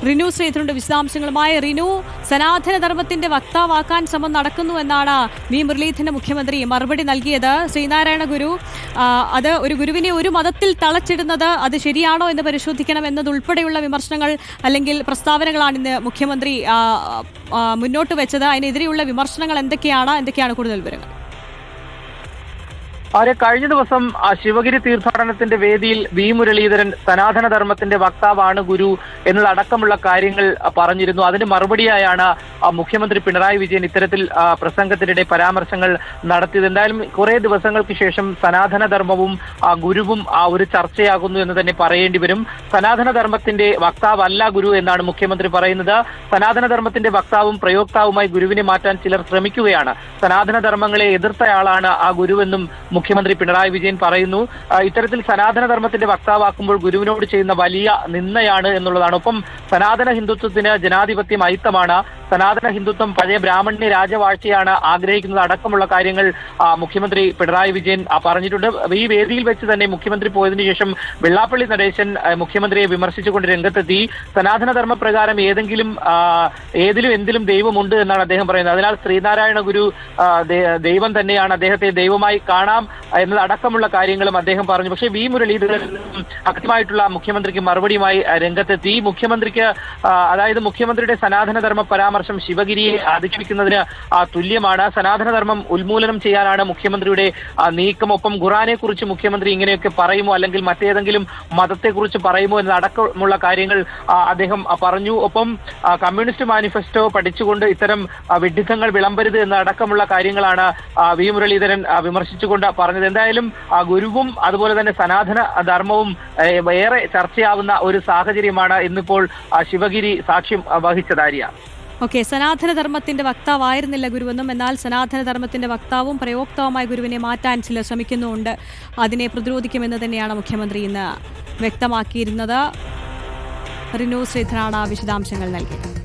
റിനു ശ്രീധരന്റെ വിശദാംശങ്ങളുമായി. റിനു, സനാതനധർമ്മത്തിന്റെ വക്താവാക്കാൻ ശ്രമം നടക്കുന്നു എന്നാണ് വി മുരളീധരന്റെ മുഖ്യമന്ത്രി മറുപടി നൽകിയത്. ശ്രീനാരായണ ഗുരു അത് ഒരു ഗുരുവിനെ ഒരു മതത്തിൽ തളച്ചിടുന്നത് അത് ശരിയാണോ എന്ന് പരിശോധിക്കണം എന്നതുൾപ്പെടെയുള്ള വിമർശനങ്ങൾ അല്ലെങ്കിൽ പ്രസ്താവനകളാണ് ഇന്ന് മുഖ്യമന്ത്രി മുന്നോട്ട് വെച്ചത്. അതിനെതിരെയുള്ള വിമർശനങ്ങൾ എന്തൊക്കെയാണ് കൂടുതൽ വിവരങ്ങൾ? കഴിഞ്ഞ ദിവസം ശിവഗിരി തീർത്ഥാടനത്തിന്റെ വേദിയിൽ വി മുരളീധരൻ സനാതനധർമ്മത്തിന്റെ വക്താവാണ് ഗുരു എന്നതടക്കമുള്ള കാര്യങ്ങൾ പറഞ്ഞിരുന്നു. അതിന് മറുപടിയായാണ് മുഖ്യമന്ത്രി പിണറായി വിജയൻ ഇത്തരത്തിൽ പ്രസംഗത്തിനിടെ പരാമർശങ്ങൾ നടത്തിയത്. എന്തായാലും കുറെ ദിവസങ്ങൾക്ക് ശേഷം സനാതനധർമ്മവും ഗുരുവും ഒരു ചർച്ചയാകുന്നു എന്ന് തന്നെ പറയേണ്ടി വരും. സനാതനധർമ്മത്തിന്റെ വക്താവല്ല ഗുരു എന്നാണ് മുഖ്യമന്ത്രി പറയുന്നത്. സനാതനധർമ്മത്തിന്റെ വക്താവും പ്രയോക്താവുമായി ഗുരുവിനെ മാറ്റാൻ ചിലർ ശ്രമിക്കുകയാണ്. സനാതനധർമ്മങ്ങളെ എതിർത്തയാളാണ് ആ ഗുരുവെന്നും മുഖ്യമന്ത്രി പിണറായി വിജയൻ പറയുന്നു. ഇത്തരത്തിൽ സനാതനധർമ്മത്തിന്റെ വക്താവാക്കുമ്പോൾ ഗുരുവിനോട് ചെയ്യുന്ന വലിയ നിന്ദയാണ് എന്നുള്ളതാണ്. ഒപ്പം സനാതന ഹിന്ദുത്വത്തിന് ജനാധിപത്യം അയിത്തമാണ്, സനാതന ഹിന്ദുത്വം പഴയ ബ്രാഹ്മണ്യ രാജവാഴ്ചയാണ് ആഗ്രഹിക്കുന്നത് അടക്കമുള്ള കാര്യങ്ങൾ മുഖ്യമന്ത്രി പിണറായി വിജയൻ പറഞ്ഞിട്ടുണ്ട്. ഈ വേദിയിൽ വെച്ച് തന്നെ മുഖ്യമന്ത്രി പോയതിനു ശേഷം വെള്ളാപ്പള്ളി നടേശൻ മുഖ്യമന്ത്രിയെ വിമർശിച്ചുകൊണ്ട് രംഗത്തെത്തി. സനാതനധർമ്മ പ്രകാരം ഏതിലും എന്തിലും ദൈവമുണ്ട് എന്നാണ് അദ്ദേഹം പറയുന്നത്. അതിനാൽ ശ്രീനാരായണ ഗുരു ദൈവം തന്നെയാണ്, അദ്ദേഹത്തെ ദൈവമായി കാണാം എന്നതടക്കമുള്ള കാര്യങ്ങളും അദ്ദേഹം പറഞ്ഞു. പക്ഷേ വി മുരളീധരൻ അകൃത്യമായിട്ടുള്ള മുഖ്യമന്ത്രിക്ക് മറുപടിയുമായി രംഗത്തെത്തി. അതായത് മുഖ്യമന്ത്രിയുടെ സനാതനധർമ്മ പരാമർശം ശിവഗിരിയെ അധിക്ഷേപിക്കുന്നതിന് തുല്യമാണ്. സനാതനധർമ്മം ഉന്മൂലനം ചെയ്യാനാണ് മുഖ്യമന്ത്രിയുടെ നീക്കം. ഒപ്പം ഖുറാനെ കുറിച്ച് മുഖ്യമന്ത്രി ഇങ്ങനെയൊക്കെ പറയുമോ അല്ലെങ്കിൽ മറ്റേതെങ്കിലും മതത്തെക്കുറിച്ച് പറയുമോ എന്നതടക്കമുള്ള കാര്യങ്ങൾ അദ്ദേഹം പറഞ്ഞു. ഒപ്പം കമ്മ്യൂണിസ്റ്റ് മാനിഫെസ്റ്റോ പഠിച്ചുകൊണ്ട് ഇത്തരം വിഡ്ഢിത്തങ്ങൾ വിളമ്പരുത് എന്നതടക്കമുള്ള കാര്യങ്ങളാണ് വി മുരളീധരൻ വിമർശിച്ചുകൊണ്ട് പറഞ്ഞത്. എന്തായാലും ഗുരുവും അതുപോലെ തന്നെ സനാതന ധർമ്മവും ഏറെ ചർച്ചയാവുന്ന ഒരു സാഹചര്യമാണ് ഇന്നിപ്പോൾ ശിവഗിരി സാക്ഷ്യം വഹിച്ചതാര്യ. ഓക്കെ, സനാതനധർമ്മത്തിന്റെ വക്താവായിരുന്നില്ല ഗുരുവെന്നും, എന്നാൽ സനാതനധർമ്മത്തിന്റെ വക്താവും പ്രയോക്താവുമായ ഗുരുവിനെ മാറ്റാൻ ചിലർ ശ്രമിക്കുന്നുണ്ട്, അതിനെ പ്രതിരോധിക്കുമെന്ന് തന്നെയാണ് മുഖ്യമന്ത്രി ഇന്ന് വ്യക്തമാക്കിയിരുന്നത്. റിനു ശ്രീധരാണ് വിശദാംശങ്ങൾ നൽകിയത്.